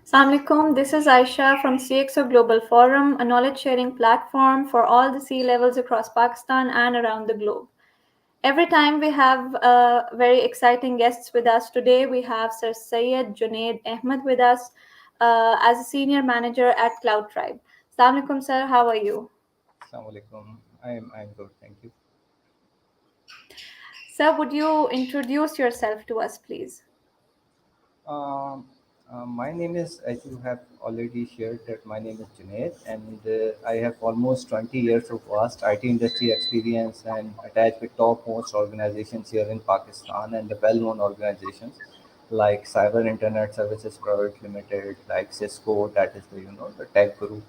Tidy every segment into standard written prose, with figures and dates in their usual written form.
Assalamualaikum. This is Ayesha from CxO Global Forum, a knowledge sharing platform for all the C levels across Pakistan and around the globe. Every time we have very exciting guests with us. Today we have Sir Syed Junaid Ahmed with us as a senior manager at Cloud Tribe. Assalamualaikum, sir. How are you? Assalamu alaikum. I'm good, thank you. Sir, would you introduce yourself to us, please? Um, my name is, as you have already shared, that my name is Junaid, and I have almost 20 years of vast IT industry experience and attached with topmost organizations here in Pakistan and the well-known organizations like Cyber Internet Services Private Limited, like Cisco, that is the tech group,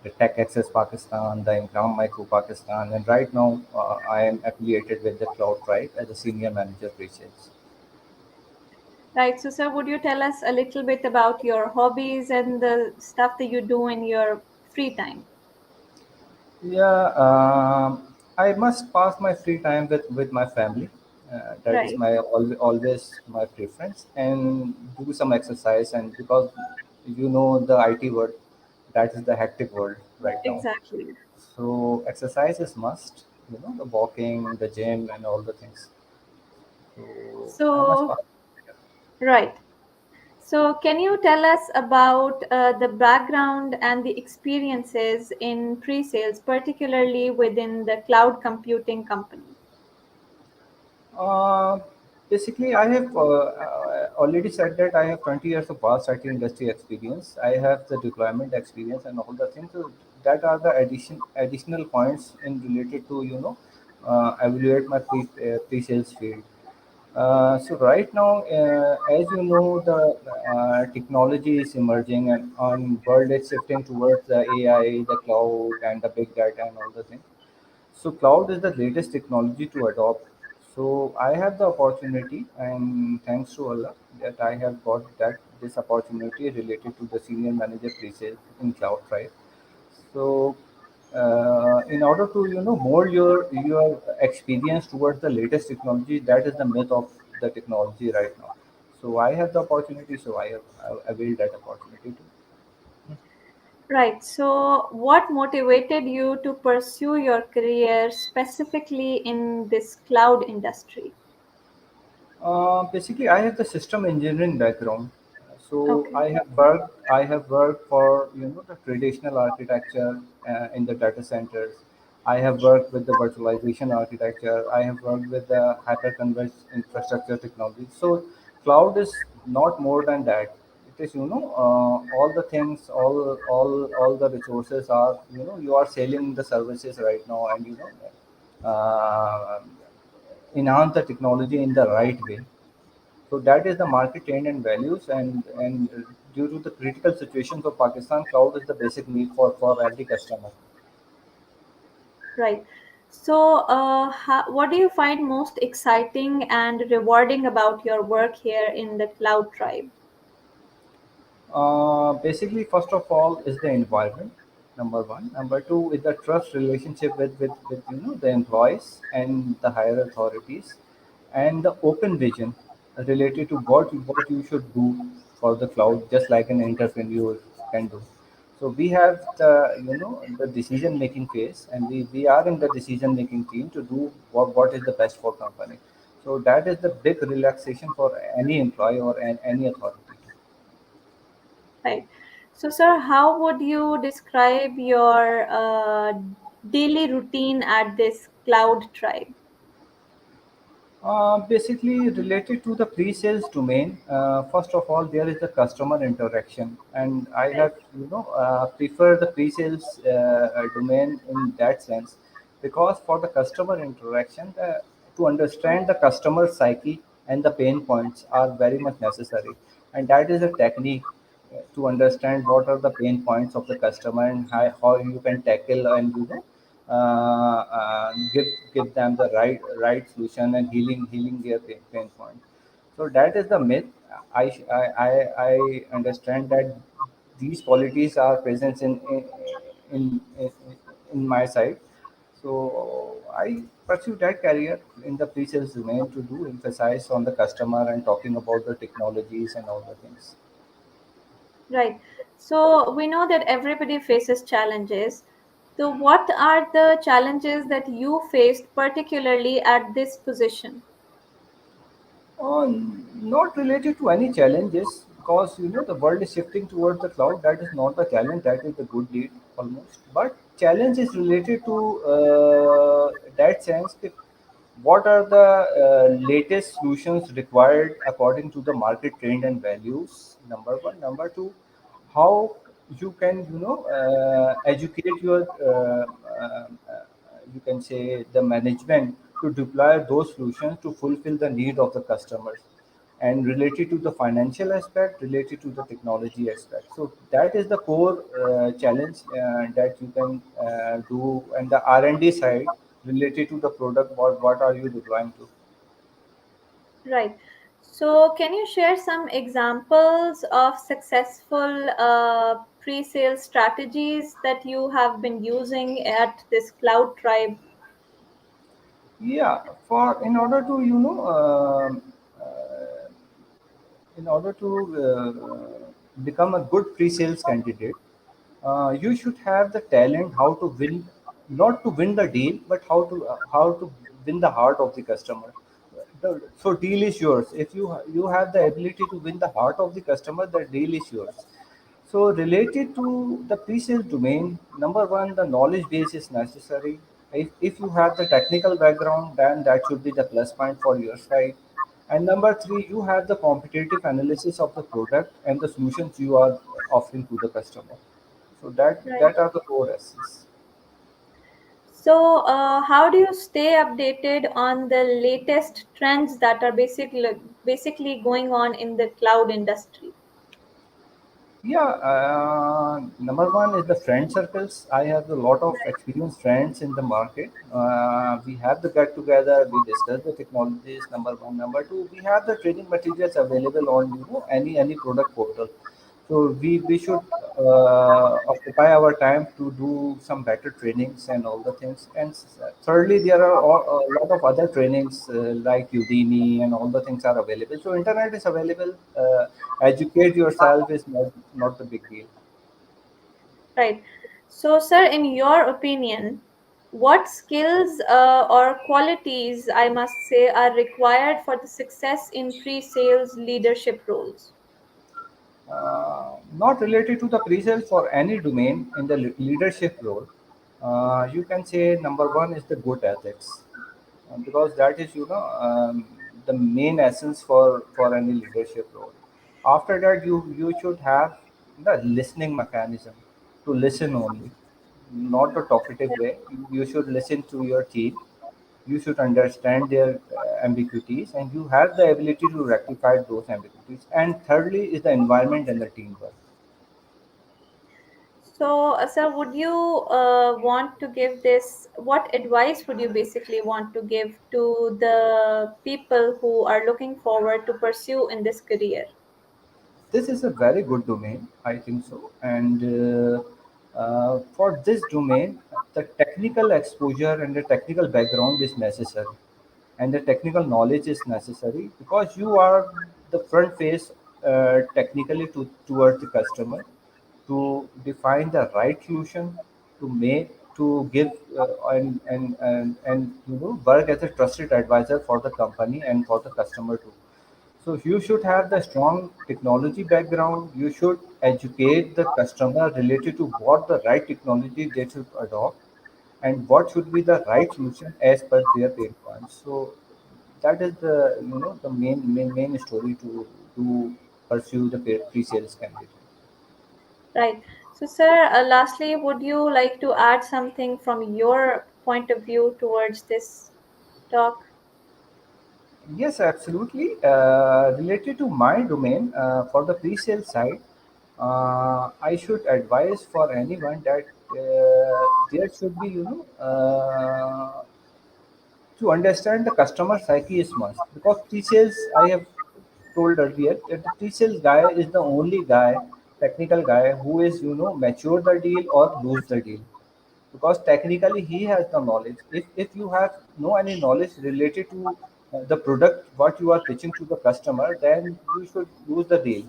the Tech Access Pakistan, the Ingram Micro Pakistan, and right now I am affiliated with the Cloud Tribe as a senior manager pre-sales. Right. So, sir, would you tell us a little bit about your hobbies and the stuff that you do in your free time? Yeah, I must pass my free time with my family. That is Right. my always my preference, and do some exercise. And because the IT world, that is the hectic world right now. Exactly. So exercise is must. The walking, the gym, and all the things. So I must So, pass. right. So, can you tell us about the background and the experiences in pre sales, particularly within the cloud computing company? Uh, Basically, I have already said that I have 20 years of vast IT industry experience. I have the deployment experience and all the things. So that are the additional points in related to evaluate my pre-sales field. So right now, as you know, the technology is emerging and world is shifting towards the AI, the cloud, and the big data and all the things. So cloud is the latest technology to adopt. So I have the opportunity, and thanks to Allah that I have got that this opportunity related to the senior manager pre-sales in Cloud Tribe. So in order to mold your experience towards the latest technology, that is the myth of the technology right now. So I have the opportunity, so I availed that opportunity too. Right. So, what motivated you to pursue your career specifically in this cloud industry? Basically, I have the system engineering background, so Okay. I have worked for the traditional architecture in the data centers. I have worked with the virtualization architecture. I have worked with the hyperconverged infrastructure technology. So, cloud is not more than that. It is all the things, all the resources are you are selling the services right now, and uh, enhance the technology in the right way. So that is the market trend and values, and due to the critical situations of Pakistan, cloud is the basic need for every customer. Right. So, what do you find most exciting and rewarding about your work here in the cloud tribe? Basically, first of all, is the environment. Number one. Number two is the trust relationship with the employees and the higher authorities, and the open vision related to what you should do for the cloud, just like an entrepreneur can do. So we have the decision making phase, and we are in the decision making team to do what is the best for company. So that is the big relaxation for any employee or any authority. Right. So, sir, how would you describe your daily routine at this cloud tribe? Basically, related to the pre-sales domain, first of all, there is the customer interaction, and I Right. have prefer the pre-sales domain in that sense, because for the customer interaction, to understand the customer psyche and the pain points are very much necessary, and that is a technique to understand what are the pain points of the customer and how you can tackle and give them the right solution and healing their pain point. So that is the myth. I understand that these qualities are present in, in my side. So I pursue that career in the pre-sales domain to do emphasize on the customer and talking about the technologies and all the things. Right. So we know that everybody faces challenges. So what are the challenges that you faced particularly at this position? Not related to any challenges, because the world is shifting towards the cloud. That is not the challenge. That is the good deed almost. But challenge is related to that sense. If what are the latest solutions required according to the market trend and values? Number one. Number two, how you can educate your you can say the management to deploy those solutions to fulfill the need of the customers, and related to the financial aspect, related to the technology aspect. So that is the core challenge that you can do. And the R&D side, related to the product, what are you deploying to. Right. So can you share some examples of successful pre-sale strategies that you have been using at this Cloud Tribe? Yeah, for in order to uh, in order to become a good pre-sales candidate, you should have the talent how to win, not to win the deal, but how to win the heart of the customer. So deal is yours. If you have the ability to win the heart of the customer, the deal is yours. So related to the pre-sales domain, number one, the knowledge base is necessary. If you have the technical background, then that should be the plus point for your side. And number three, you have the competitive analysis of the product and the solutions you are offering to the customer. So that Right. that are the core assets. So, how do you stay updated on the latest trends that are basically going on in the cloud industry? Yeah, number one is the friend circles. I have a lot of experienced friends in the market. We have the get together. We discuss the technologies. Number one. Number two, we have the training materials available on any product portal. So we should occupy our time to do some better trainings and all the things. And thirdly, there are a lot of other trainings like Udemy and all the things are available. So internet is available. Educate yourself is not the big deal. Right. So, sir, in your opinion, what skills or qualities, I must say, are required for the success in pre-sales leadership roles? Not related to the pre-sales for any domain in the leadership role. You can say number one is the good ethics, because that is the main essence for any leadership role. After that, you should have the listening mechanism, to listen only, not the talkative way. You should listen to your team. You should understand their ambiguities, and you have the ability to rectify those ambiguities. And thirdly is the environment and the teamwork. So, sir, would you want to give this? What advice would you basically want to give to the people who are looking forward to pursue in this career? This is a very good domain, I think so. And for this domain, the technical exposure and the technical background is necessary, and the technical knowledge is necessary, because you are the front face technically towards the customer, to define the right solution, to make, to give and work as a trusted advisor for the company and for the customer too. So you should have the strong technology background. You should educate the customer related to what the right technology they should adopt, and what should be the right solution as per their pain points. So that is the main story to pursue the pre-sales candidate. Right. So, sir, lastly, would you like to add something from your point of view towards this talk? Yes, absolutely. Related to my domain, for the pre-sale side, I should advise for anyone that there should be, to understand the customer psyche is must, because pre-sales, I have told earlier that the pre-sales guy is the only guy, technical guy, who is mature the deal or lose the deal, because technically he has the knowledge. If you have no any knowledge related to the product what you are pitching to the customer, then you should lose the deal.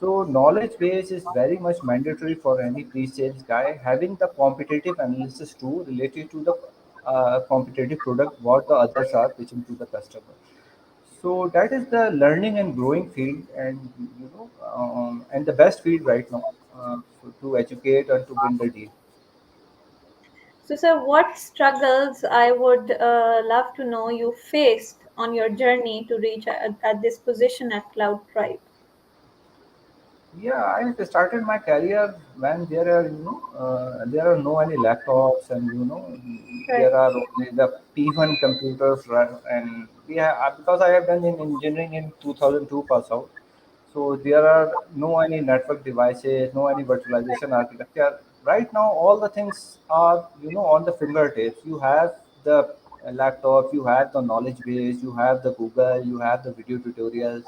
So knowledge base is very much mandatory for any pre-sales guy. Having the competitive analysis too related to the competitive product, what the others are pitching to the customer. So that is the learning and growing field, and and the best field right now to educate and to win the deal. So, sir, what struggles I would love to know you faced on your journey to reach at this position at Cloud Tribe? Yeah, I started my career when there are no any laptops, and Right, there are only the P1 computers run, and we have, because I have done in engineering in 2002 pass out. So there are no any network devices, no any virtualization architecture. Right now, all the things are on the fingertips. You have the laptop, you have the knowledge base, you have the Google, you have the video tutorials.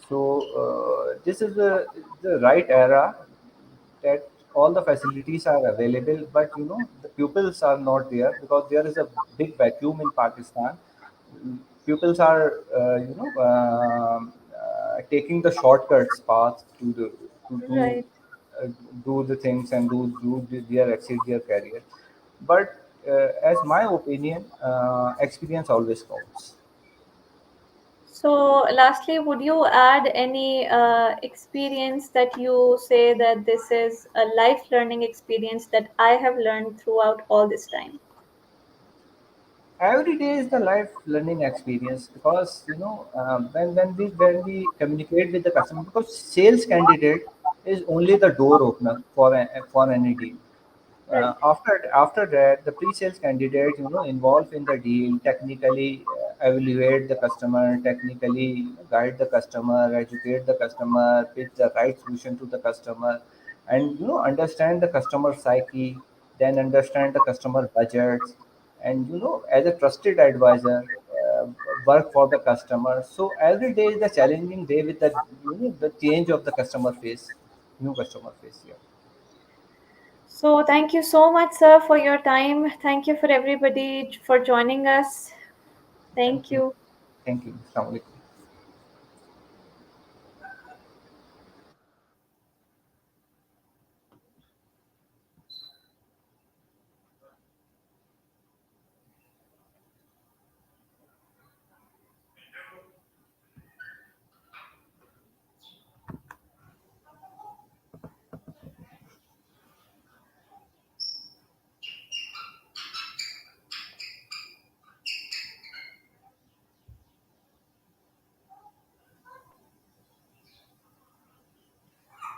So this is the right era that all the facilities are available, but the pupils are not there because there is a big vacuum in Pakistan. Pupils are taking the shortcuts path to right. uh, do the things and do their exceed their career. But as my opinion, experience always counts. So, lastly, would you add any experience that you say that this is a life learning experience that I have learned throughout all this time? Every day is the life learning experience, because when we communicate with the customer, because sales candidate is only the door opener for any deal. Right. After that, the pre-sales candidate involved in the deal, technically evaluate the customer, technically guide the customer, educate the customer, pitch the right solution to the customer, and understand the customer psyche, then understand the customer budgets, and as a trusted advisor, work for the customer. So every day is the challenging day with the change of the customer face, new customer face. Yeah. So, thank you so much, sir, for your time. Thank you for everybody for joining us. Thank Thank you. you. Thank you. Assalamu alaikum.